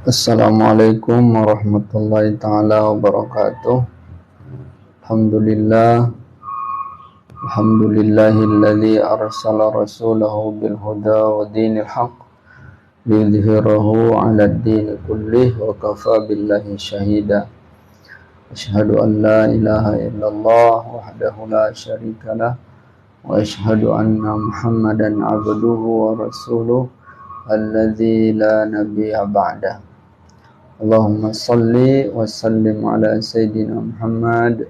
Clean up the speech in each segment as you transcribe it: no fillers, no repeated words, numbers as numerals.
Assalamualaikum warahmatullahi taala wabarakatuh. Alhamdulillah, alhamdulillahilladzi arsala rasulahu bil huda wa dinil haqq liyudhhirahu 'alad dini kullih wa kafa billahi syahida. Asyhadu an la ilaha illallah wahdahu la syarikalah wa asyhadu anna Muhammadan 'abduhu wa rasuluh alladzi la nabiyya ba'dah. Allahumma salli wa sallim ala Sayyidina Muhammad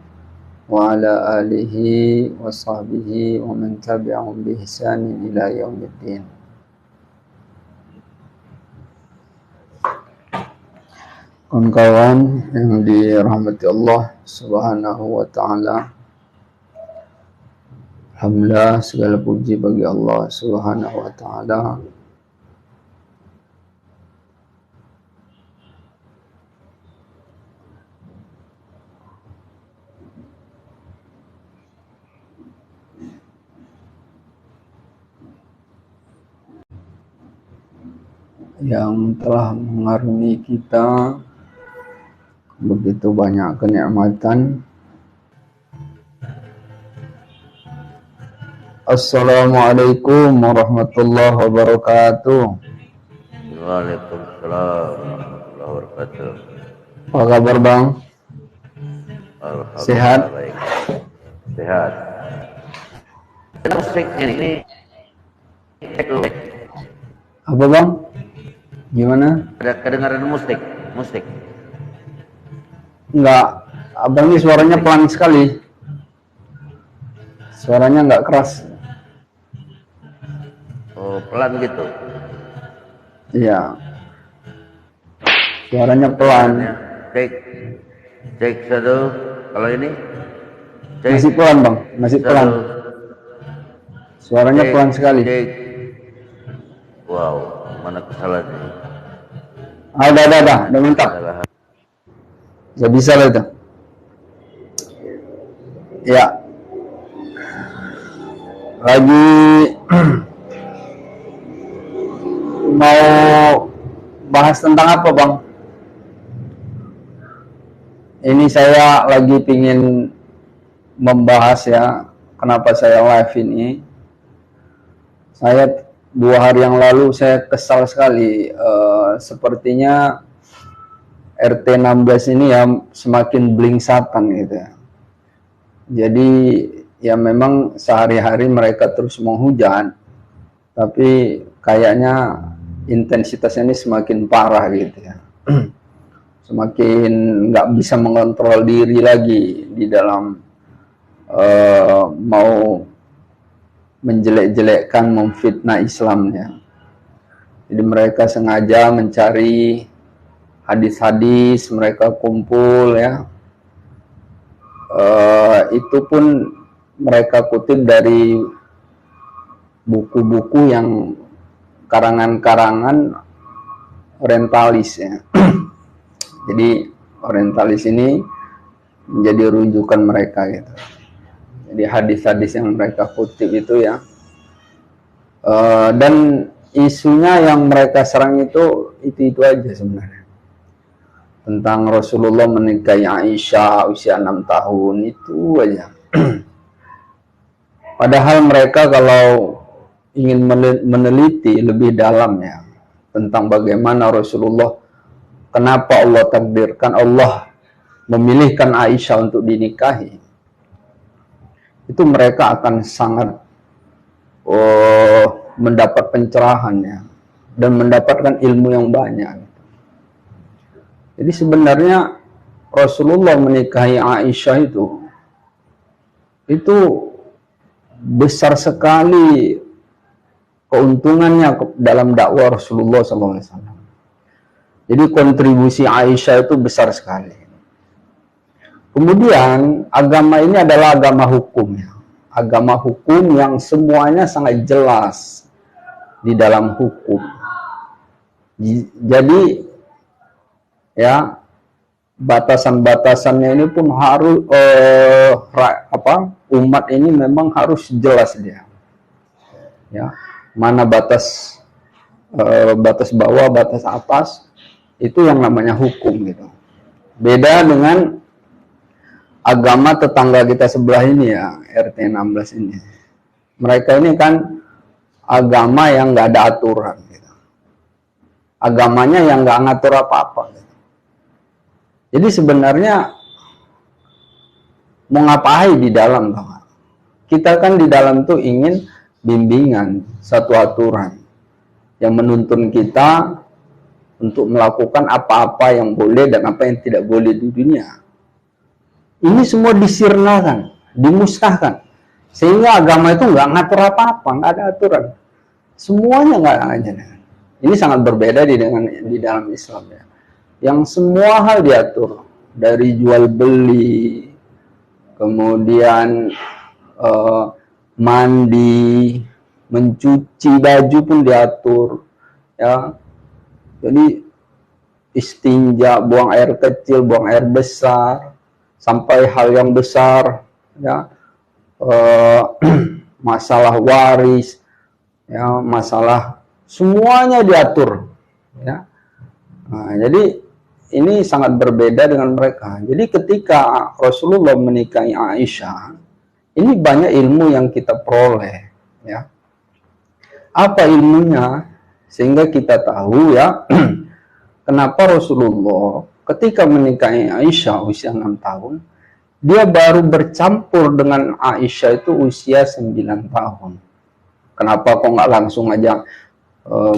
wa ala alihi wa sahbihi wa man tabi'ahum bi ihsanin ila yaumiddin. Kawan-kawan yang dirahmati Allah Subhanahu wa taala. Alhamdulillah, segala puji bagi Allah Subhanahu wa taala yang telah mengaruniai kita begitu banyak kenikmatan. Assalamualaikum warahmatullahi wabarakatuh. Waalaikumsalam warahmatullahi wabarakatuh. Apa kabar Bang? Alhamdulillah, Sehat? baik. Sehat. Musik ini Apa Bang? Gimana? ada kedengaran musik. Enggak, abang ini suaranya pelan sekali. Suaranya enggak keras. Oh, pelan gitu. Iya. Suaranya pelan. Cek satu. Kalau ini cek Masih pelan Bang, masih satu. pelan. Suaranya Cek, pelan sekali. cek. Wow, mana kesalahannya? Udah mantap. Gak bisa lah itu. Ya. Lagi mau bahas tentang apa Bang? Ini saya lagi pingin membahas ya, kenapa saya live ini. Saya 2 hari yang lalu saya kesal sekali, sepertinya RT 16 ini ya semakin blingsatan gitu ya. Jadi ya memang sehari-hari mereka terus menghujat, tapi kayaknya intensitasnya ini semakin parah gitu ya. Semakin nggak bisa mengontrol diri lagi di dalam mau menjelek-jelekkan, memfitnah Islamnya. Jadi mereka sengaja mencari hadis-hadis, mereka kumpul ya. Itu pun mereka kutip dari buku-buku yang karangan-karangan orientalis ya. Jadi orientalis ini menjadi rujukan mereka gitu. Jadi hadis-hadis yang mereka kutip itu ya, dan isunya yang mereka serang itu aja sebenarnya, tentang Rasulullah menikahi Aisyah usia 6 tahun itu aja. Padahal mereka kalau ingin meneliti lebih dalam ya tentang bagaimana Rasulullah, kenapa Allah takdirkan, Allah memilihkan Aisyah untuk dinikahi, itu mereka akan sangat mendapat pencerahan ya, dan mendapatkan ilmu yang banyak. Jadi sebenarnya Rasulullah menikahi Aisyah itu besar sekali keuntungannya dalam dakwah Rasulullah SAW. Jadi kontribusi Aisyah itu besar sekali. Kemudian agama ini adalah agama hukum ya. Agama hukum yang semuanya sangat jelas di dalam hukum. Jadi ya batasan-batasannya ini pun harus umat ini memang harus jelas dia. Ya, mana batas batas bawah, batas atas, Itu yang namanya hukum gitu. Beda dengan agama tetangga kita sebelah ini ya, RT 16 ini. Mereka ini kan agama yang nggak ada aturan gitu. Agamanya yang nggak ngatur apa-apa gitu. Jadi sebenarnya mau ngapain di dalam, Bang? Kita kan di dalam tuh ingin bimbingan, satu aturan yang menuntun kita untuk melakukan apa-apa yang boleh dan apa yang tidak boleh di dunia. Ini semua disirnakan, dimusnahkan. Sehingga agama itu nggak ngatur apa-apa, nggak ada aturan. Semuanya nggak ada. Ini sangat berbeda di dalam Islam ya. Yang semua hal diatur, dari jual beli, kemudian mandi, mencuci baju pun diatur, ya. Jadi istinja, buang air kecil, buang air besar, sampai hal yang besar, ya, masalah waris, ya, masalah semuanya diatur, ya. Nah, jadi ini sangat berbeda dengan mereka. Jadi ketika Rasulullah menikahi Aisyah, ini banyak ilmu yang kita peroleh, ya. Apa ilmunya? Sehingga kita tahu ya, kenapa Rasulullah ketika menikahi Aisyah usia 6 tahun, dia baru bercampur dengan Aisyah itu usia 9 tahun. Kenapa kok nggak langsung aja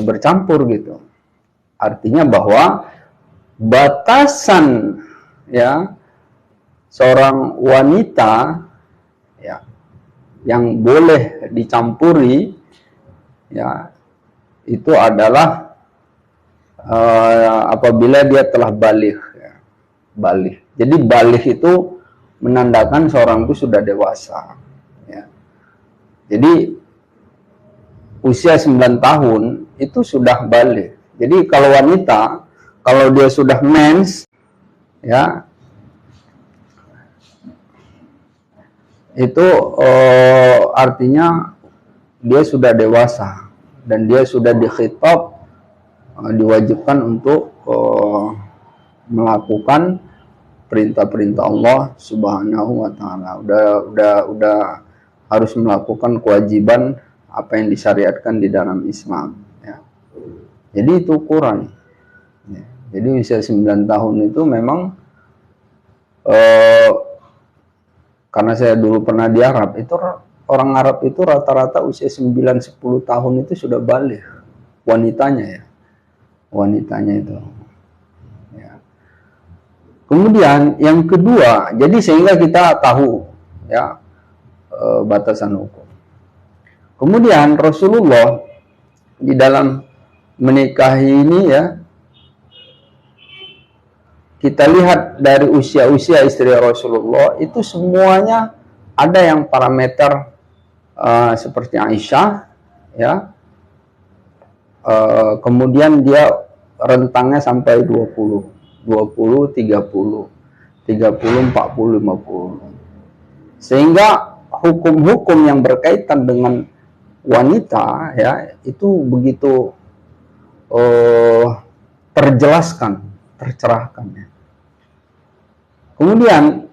bercampur gitu? Artinya bahwa batasan ya seorang wanita ya yang boleh dicampuri ya itu adalah apabila dia telah baligh ya. Baligh. Jadi baligh itu menandakan seorang itu sudah dewasa ya. Jadi usia 9 tahun itu sudah baligh. Jadi kalau wanita, kalau dia sudah mens, ya, itu artinya dia sudah dewasa dan dia sudah dikhitab, diwajibkan untuk melakukan perintah-perintah Allah Subhanahu wa taala. Udah harus melakukan kewajiban apa yang disyariatkan di dalam Islam. Ya. Jadi itu ukuran. Ya. Jadi usia 9 tahun itu memang karena saya dulu pernah di Arab, itu orang Arab itu rata-rata usia 9-10 tahun itu sudah baligh wanitanya ya. Wanitanya itu. Ya. Kemudian yang kedua, jadi sehingga kita tahu ya batasan hukum. Kemudian Rasulullah di dalam menikahi ini ya, kita lihat dari usia-usia istri Rasulullah itu semuanya ada yang parameter seperti Aisyah ya. Kemudian dia rentangnya sampai 20, 20, 30, 30, 40, 50. Sehingga hukum-hukum yang berkaitan dengan wanita ya itu begitu terjelaskan, tercerahkan ya. Kemudian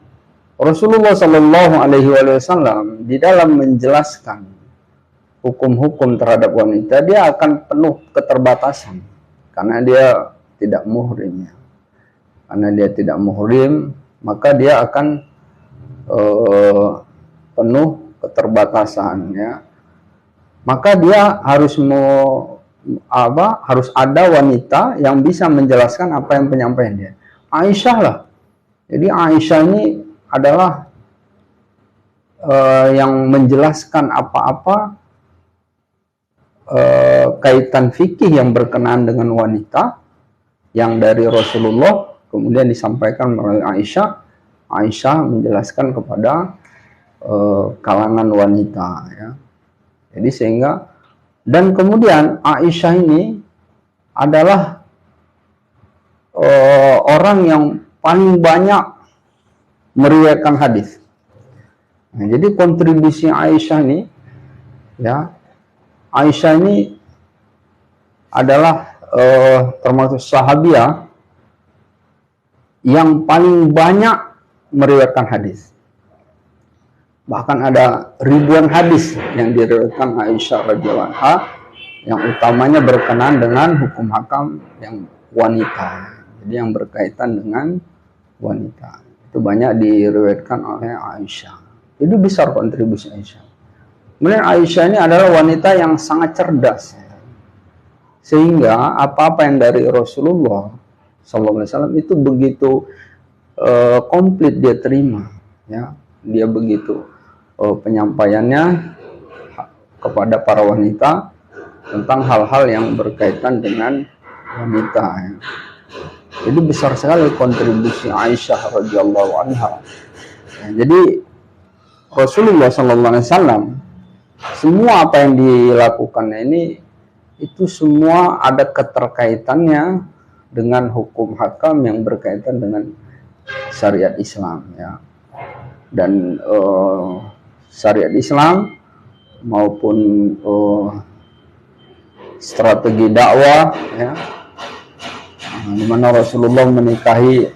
Rasulullah Shallallahu Alaihi Wasallam di dalam menjelaskan hukum-hukum terhadap wanita, dia akan penuh keterbatasan karena dia tidak muhrim ya. Karena dia tidak muhrim, maka dia akan penuh keterbatasan ya. Maka dia harus harus ada wanita yang bisa menjelaskan apa yang penyampaian dia. Aisyah lah. Jadi Aisyah ini adalah yang menjelaskan apa-apa kaitan fikih yang berkenaan dengan wanita yang dari Rasulullah kemudian disampaikan melalui Aisyah. Aisyah menjelaskan kepada kalangan wanita ya. Jadi sehingga dan kemudian Aisyah ini adalah orang yang paling banyak meriwayatkan hadis. Nah, jadi kontribusi Aisyah ini ya, Aisyah ini adalah termasuk sahabiah yang paling banyak meriwayatkan hadis. Bahkan ada ribuan hadis yang diriwayatkan Aisyah radhiyallahu anha, yang utamanya berkenaan dengan hukum hakam yang wanita. Jadi yang berkaitan dengan wanita. Itu banyak diriwayatkan oleh Aisyah. Itu besar kontribusi Aisyah. Kemudian Aisyah ini adalah wanita yang sangat cerdas. Sehingga apa-apa yang dari Rasulullah SAW itu begitu komplit dia terima. Ya, dia begitu penyampaiannya kepada para wanita tentang hal-hal yang berkaitan dengan wanita. Ya. Jadi besar sekali kontribusi Aisyah radhiyallahu anha. Ya, jadi Rasulullah SAW semua apa yang dilakukannya ini itu semua ada keterkaitannya dengan hukum hakam yang berkaitan dengan syariat Islam. Ya. Dan syariat Islam maupun strategi dakwah, ya, di mana Rasulullah menikahi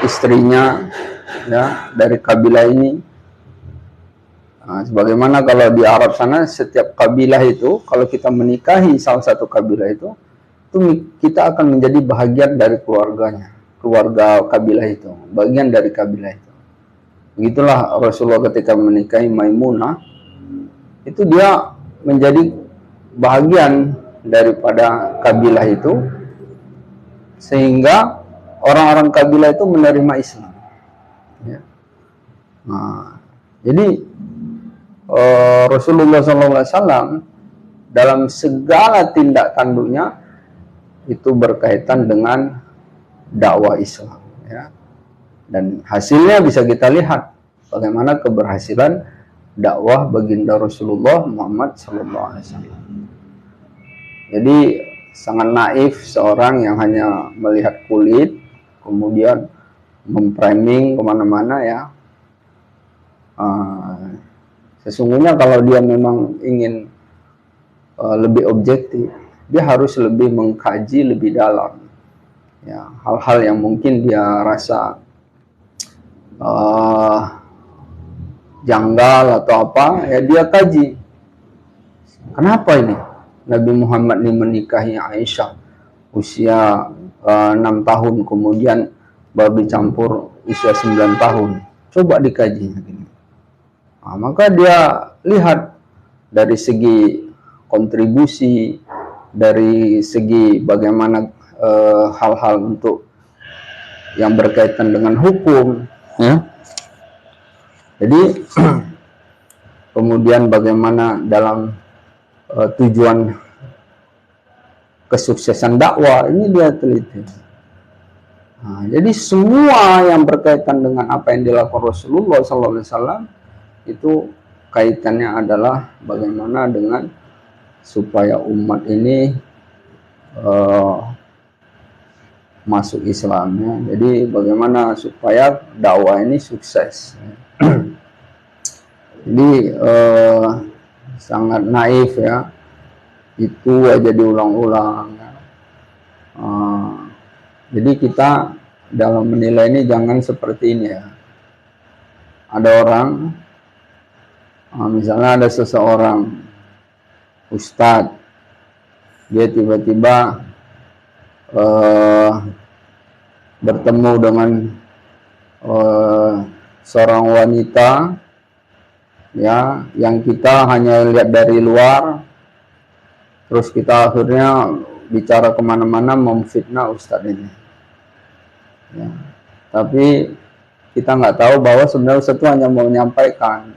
istrinya, ya, dari kabilah ini. Nah, sebagaimana kalau di Arab sana setiap kabilah itu, kalau kita menikahi salah satu kabilah itu kita akan menjadi bagian dari keluarganya, keluarga kabilah itu, bagian dari kabilah itu. Begitulah Rasulullah ketika menikahi Maimunah, itu dia menjadi bagian daripada kabilah itu, sehingga orang-orang kabilah itu menerima Islam. Ya. Nah, jadi Rasulullah SAW dalam segala tindak tanduknya itu berkaitan dengan dakwah Islam. Ya. Dan hasilnya bisa kita lihat bagaimana keberhasilan dakwah baginda Rasulullah Muhammad SAW. Jadi sangat naif seorang yang hanya melihat kulit, kemudian memframing kemana-mana, ya. Sesungguhnya kalau dia memang ingin lebih objektif, dia harus lebih mengkaji lebih dalam, ya, hal-hal yang mungkin dia rasa janggal atau apa, ya dia kaji. Kenapa ini Nabi Muhammad ini menikahi Aisyah usia 6 tahun, kemudian baru dicampur usia 9 tahun? Coba dikaji. Nah, maka dia lihat dari segi kontribusi, dari segi bagaimana hal-hal untuk yang berkaitan dengan hukum, ya. Jadi kemudian bagaimana dalam tujuan kesuksesan dakwah ini dia teliti. Nah, jadi semua yang berkaitan dengan apa yang dilakukan Rasulullah SAW itu kaitannya adalah bagaimana dengan supaya umat ini masuk Islamnya. Jadi bagaimana supaya dakwah ini sukses. Jadi sangat naif, ya, itu aja diulang-ulang. Jadi kita dalam menilai ini jangan seperti ini, ya. Ada orang, misalnya ada seseorang ustadz, dia tiba-tiba bertemu dengan seorang wanita, ya, yang kita hanya lihat dari luar, terus kita akhirnya bicara kemana-mana memfitnah ustadz ini, ya. Tapi kita nggak tahu bahwa sebenarnya ustadz itu hanya mau menyampaikan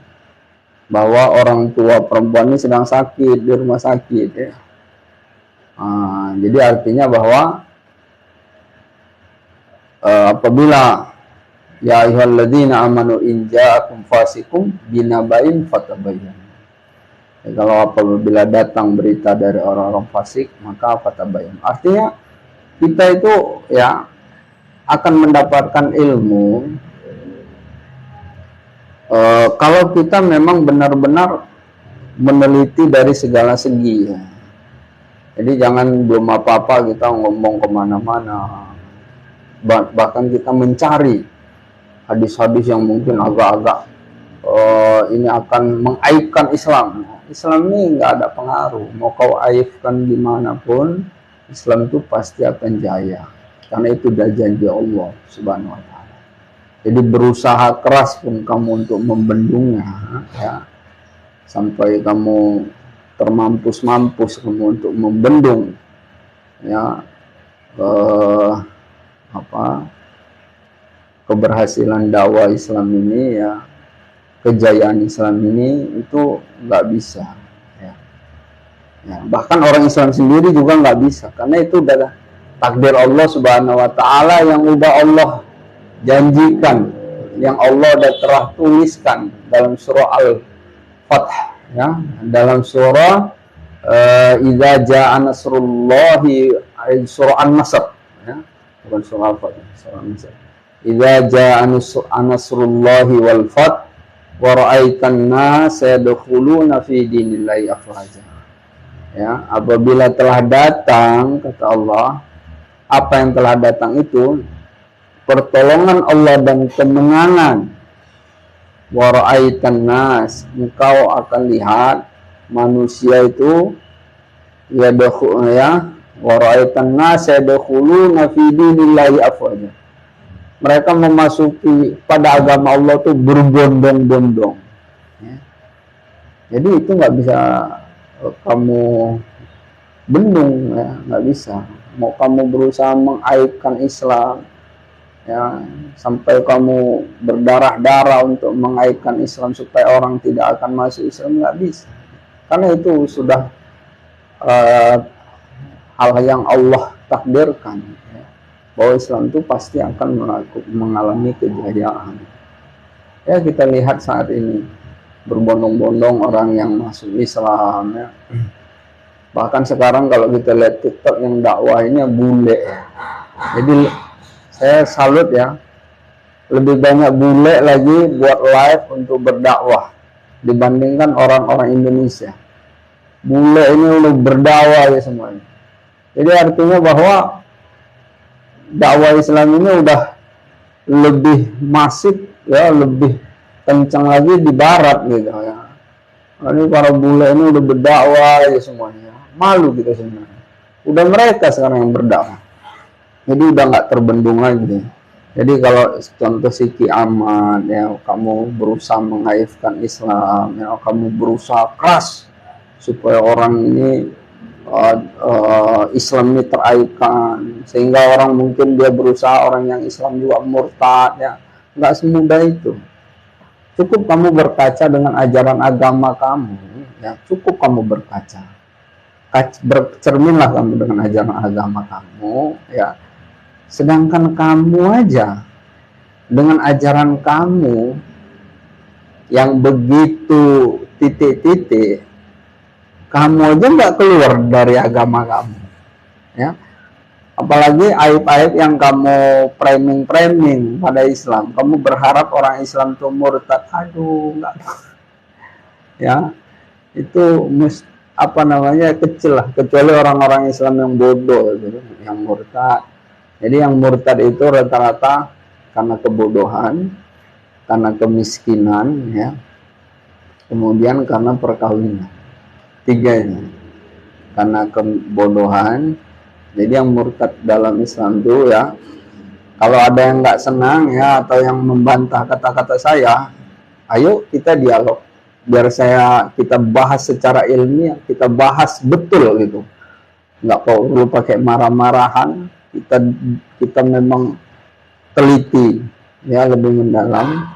bahwa orang tua perempuan ini sedang sakit di rumah sakit, ya. Jadi artinya bahwa apabila ya ayyuhalladzina amanu in ja'akum fasikum binaba'in fatabayyan. Ya, kalau apabila datang berita dari orang-orang fasik, maka fatabayyan. Artinya kita itu, ya, akan mendapatkan ilmu kalau kita memang benar-benar meneliti dari segala segi, ya. Jadi jangan belum apa-apa kita ngomong kemana-mana, bahkan kita mencari hadis-hadis yang mungkin agak-agak ini akan mengaibkan Islam. Islam ini nggak ada pengaruh. Mau kau aibkan dimanapun, Islam itu pasti akan jaya. Karena itu udah janji Allah Subhanahu Wa Taala. Jadi berusaha keras pun kamu untuk membendungnya, ya, sampai kamu termampus-mampus kamu untuk membendung, ya, keberhasilan dakwah Islam ini, ya, kejayaan Islam ini itu nggak bisa, ya. Ya, bahkan orang Islam sendiri juga nggak bisa, karena itu udah takdir Allah Subhanahu Wa Taala yang udah Allah janjikan, yang Allah udah telah tuliskan dalam surah Al-Fath, ya, dalam surah Idza Jaa Nasrullahi, surah An-Nasr, ya, bukan surah Al-Fath, surah An-Nasr. Idza Jaa Nasrullahi wal Fath wa ra'aitan nasa yadkhuluna fi dinillahi afwaja. Ya, apabila telah datang, kata Allah, apa yang telah datang itu pertolongan Allah dan kemenangan. Wa ra'aitan nas, engkau akan lihat manusia itu ya wa ra'aitan nas yadkhuluna fi dinillahi afwaja. Mereka memasuki pada agama Allah itu berbondong-bondong, ya. Jadi itu nggak bisa kamu bendung, ya, nggak bisa. Mau kamu berusaha mengaibkan Islam, ya, sampai kamu berdarah-darah untuk mengaibkan Islam supaya orang tidak akan masuk Islam, nggak bisa. Karena itu sudah hal yang Allah takdirkan, ya, bahwa Islam itu pasti akan mengalami kejayaan. Ya, kita lihat saat ini berbondong-bondong orang yang masuk Islam, ya. Bahkan sekarang kalau kita lihat TikTok yang dakwahnya bule, jadi saya salut, ya, lebih banyak bule lagi buat live untuk berdakwah dibandingkan orang-orang Indonesia. Bule ini udah berdakwah ya semuanya. Jadi artinya bahwa dakwah Islam ini udah lebih masif, ya, lebih kencang lagi di barat gitu, ya. Ini para bule ini udah berdakwah ya semuanya. Malu kita sebenarnya. Udah mereka sekarang yang berdakwah. Jadi udah nggak terbendung lagi. Jadi kalau contoh Siki Ahmad, ya, kamu berusaha mengaifkan Islam, ya, kamu berusaha keras supaya orang ini Islam ini teraibkan, sehingga orang mungkin dia berusaha orang yang Islam juga murtad, ya. Nggak semudah itu. Cukup kamu berkaca dengan ajaran agama kamu, ya, cukup kamu berkaca, bercerminlah kamu dengan ajaran agama kamu, ya. Sedangkan kamu aja dengan ajaran kamu yang begitu titik-titik, kamu aja nggak keluar dari agama kamu, ya. Apalagi aib-aib yang kamu framing pada Islam. Kamu berharap orang Islam itu murtad. Aduh, enggak. Ya, itu kecil lah. Kecuali orang-orang Islam yang bodoh, gitu, yang murtad. Jadi yang murtad itu rata-rata karena kebodohan, karena kemiskinan, ya. Kemudian karena perkawinan. Tiga ini. Karena kebodohan. Jadi yang murtad dalam Islam itu, ya, kalau ada yang nggak senang, ya, atau yang membantah kata-kata saya, ayo kita dialog, biar kita bahas secara ilmiah, kita bahas betul gitu, nggak perlu pakai marah-marahan, kita memang teliti, ya, lebih mendalam,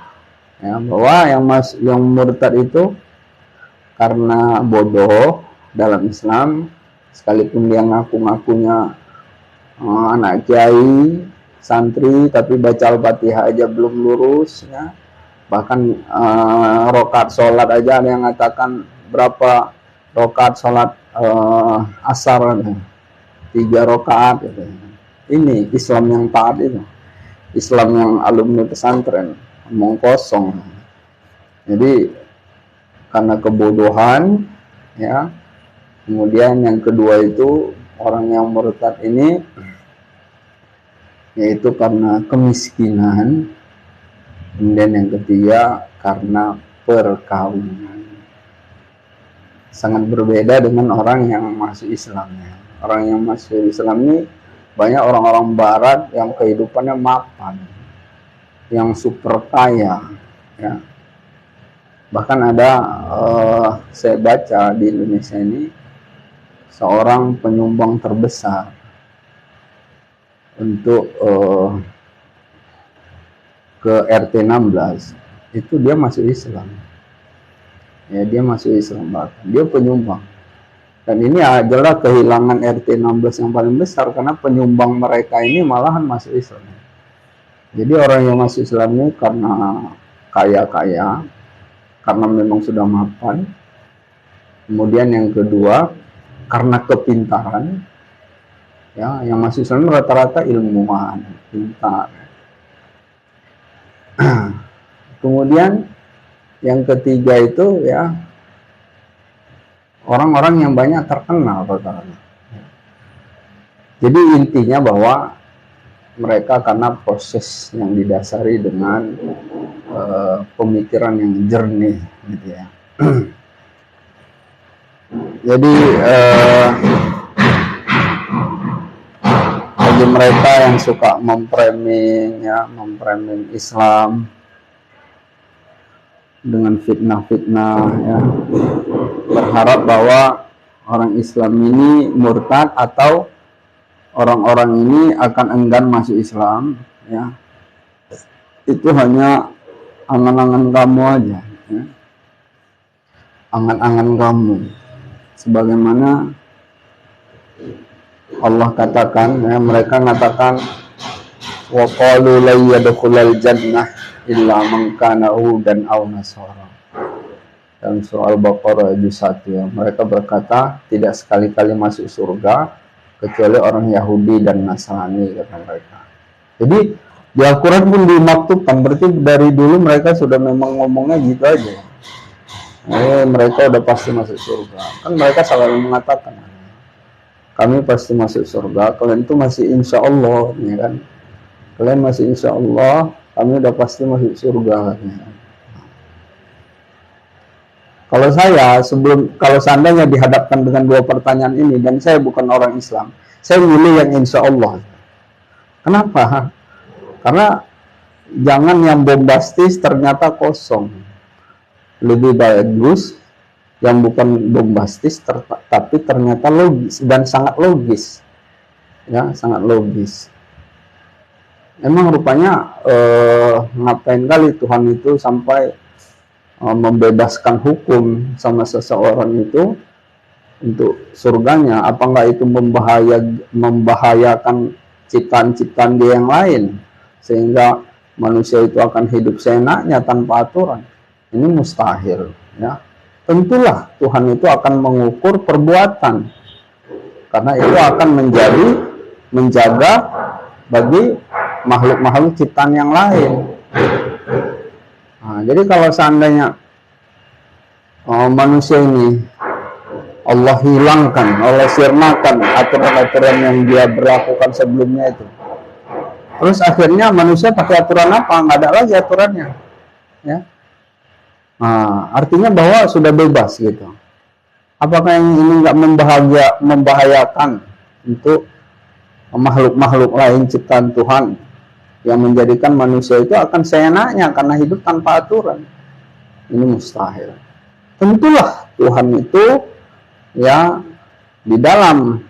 ya, bahwa yang murtad itu karena bodoh dalam Islam. Sekalipun dia ngaku-ngakunya anak kiai, santri, tapi baca Al-Fatihah aja belum lurus, ya. Bahkan rokaat sholat aja ada yang mengatakan berapa rokaat sholat asar, 3 rokaat gitu. Ini Islam yang taat itu, Islam yang alumni pesantren, omong kosong. Jadi karena kebodohan, ya. Kemudian yang kedua itu orang yang murtad ini yaitu karena kemiskinan. Kemudian yang ketiga karena perkawinan. Sangat berbeda dengan orang yang masuk Islam ya. Orang yang masuk Islam ini banyak orang-orang barat yang kehidupannya mapan, yang super kaya ya. Bahkan ada saya baca di Indonesia ini seorang penyumbang terbesar untuk ke RT 16 itu dia masuk Islam ya, dia masuk Islam, bahkan dia penyumbang. Dan ini adalah kehilangan RT 16 yang paling besar, karena penyumbang mereka ini malahan masuk Islam. Jadi orang yang masuk Islam ini karena kaya-kaya, karena memang sudah mapan. Kemudian yang kedua karena kepintaran ya, yang masuk Islam rata-rata ilmuwan, pintar. Kemudian yang ketiga itu ya orang-orang yang banyak terkenal rata-rata. Jadi intinya bahwa mereka karena proses yang didasari dengan pemikiran yang jernih gitu ya. Jadi bagi mereka yang suka memframing Islam dengan fitnah-fitnah ya, berharap bahwa orang Islam ini murtad atau orang-orang ini akan enggan masuk Islam ya, itu hanya angan-angan kamu aja ya. Angan-angan kamu, sebagaimana Allah katakan ya, mereka mengatakan wa qalu la yadkhulul jannah illa man kana hudan aw nasara. Dalam surah Al-Baqarah ayat 1 ya, mereka berkata tidak sekali-kali masuk surga kecuali orang Yahudi dan Nasrani, kata mereka. Jadi di Al-Quran pun dimaktubkan, berarti dari dulu mereka sudah memang ngomongnya gitu aja. Mereka udah pasti masuk surga. Kan mereka selalu mengatakan kami pasti masuk surga, kalian itu masih insya Allah ya kan. Kalian masih insya Allah, kami udah pasti masuk surga ya. Kalau seandainya dihadapkan dengan dua pertanyaan ini dan saya bukan orang Islam, saya milih yang insya Allah. Kenapa? Karena jangan yang bombastis ternyata kosong. Lebih bagus yang bukan bombastis tapi ternyata logis dan sangat logis. Ya, sangat logis. Emang rupanya ngapain kali Tuhan itu sampai membebaskan hukum sama seseorang itu untuk surganya? Apa enggak itu membahayakan ciptaan-ciptaan dia yang lain, sehingga manusia itu akan hidup seenaknya tanpa aturan? Ini mustahil ya. Tentulah Tuhan itu akan mengukur perbuatan, karena itu akan menjaga bagi makhluk-makhluk ciptaan yang lain. Nah, jadi kalau seandainya manusia ini Allah hilangkan, Allah sirnakan aturan-aturan yang dia berlakukan sebelumnya itu, terus akhirnya manusia pakai aturan apa? Nggak ada lagi aturannya ya. Nah, artinya bahwa sudah bebas gitu. Apakah yang ini nggak membahayakan untuk makhluk-makhluk lain ciptaan Tuhan yang menjadikan manusia itu akan seenaknya karena hidup tanpa aturan? Ini mustahil. Tentulah Tuhan itu ya di dalam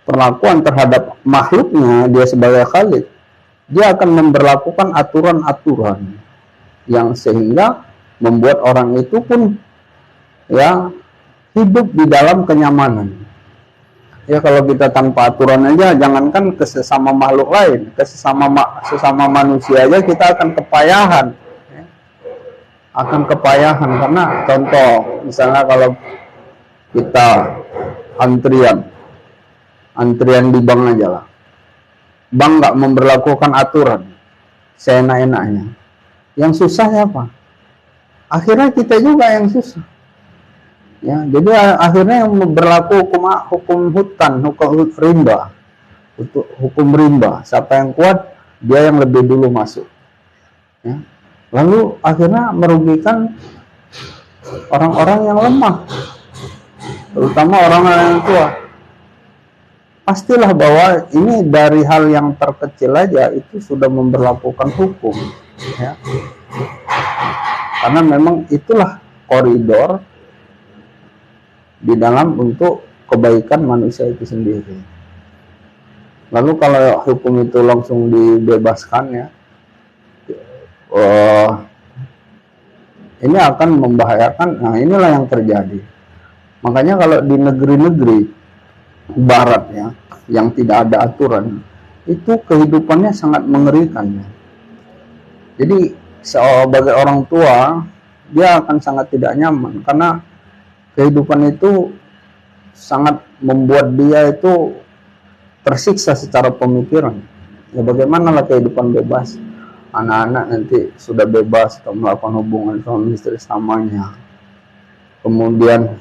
perlakuan terhadap makhluknya, dia sebagai Khalik, dia akan memberlakukan aturan-aturan yang sehingga membuat orang itu pun ya hidup di dalam kenyamanan. Ya kalau kita tanpa aturan aja, jangankan ke sesama makhluk lain, ke sesama manusia aja kita akan kepayahan. Ya. Akan kepayahan karena contoh misalnya kalau kita antrian di bank aja lah. Bank nggak memberlakukan aturan seenak-enaknya. Yang susahnya apa? Akhirnya kita juga yang susah. Ya, jadi akhirnya yang berlaku hukum hutan, hukum rimba. untuk hukum rimba. Siapa yang kuat, dia yang lebih dulu masuk. Ya. Lalu akhirnya merugikan orang-orang yang lemah, terutama orang-orang yang tua. Pastilah bahwa ini dari hal yang terkecil aja itu sudah memberlakukan hukum, ya. Karena memang itulah koridor di dalam untuk kebaikan manusia itu sendiri. Lalu kalau hukum itu langsung dibebaskan, ya, ini akan membahayakan. Nah, inilah yang terjadi. Makanya kalau di negeri-negeri barat, ya, yang tidak ada aturan, itu kehidupannya sangat mengerikan, ya. Jadi sebagai orang tua, dia akan sangat tidak nyaman karena kehidupan itu sangat membuat dia itu tersiksa secara pemikiran. Ya, bagaimanalah kehidupan bebas? Anak-anak nanti sudah bebas atau melakukan hubungan suami istri samanya. Kemudian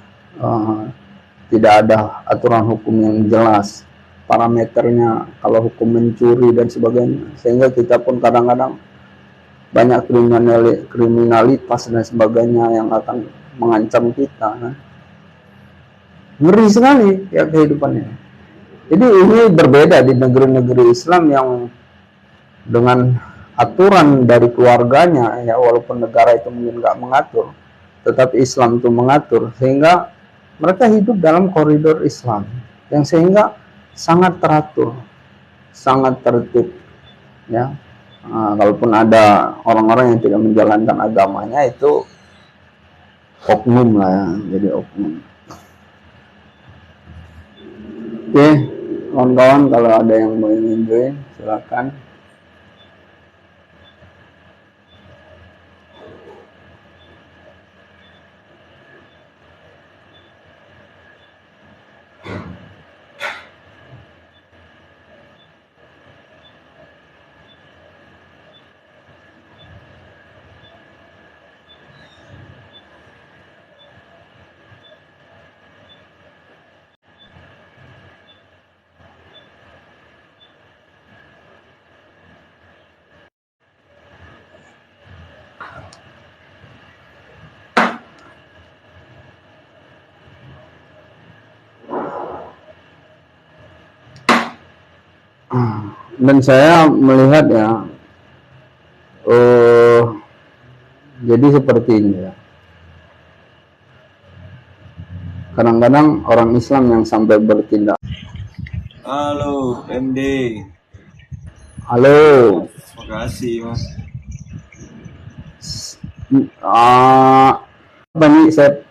tidak ada aturan hukum yang jelas, parameternya, kalau hukum mencuri dan sebagainya. Sehingga kita pun kadang-kadang banyak kriminalitas dan sebagainya yang akan mengancam kita. Kan? Ngeri sekali ya kehidupannya. Jadi ini berbeda di negeri-negeri Islam yang dengan aturan dari keluarganya, ya, walaupun negara itu mungkin nggak mengatur, tetapi Islam itu mengatur, sehingga mereka hidup dalam koridor Islam yang sehingga sangat teratur, sangat tertib, ya. Kalaupun ada orang-orang yang tidak menjalankan agamanya, itu oknum lah, ya, jadi oknum. Oke, kawan-kawan, kalau ada yang mau join, silakan. Dan saya melihat, ya, jadi seperti ini, ya. Kadang-kadang orang Islam yang sampai bertindak. Halo, MD. Halo. Makasih, Mas. Apa nih, Sep?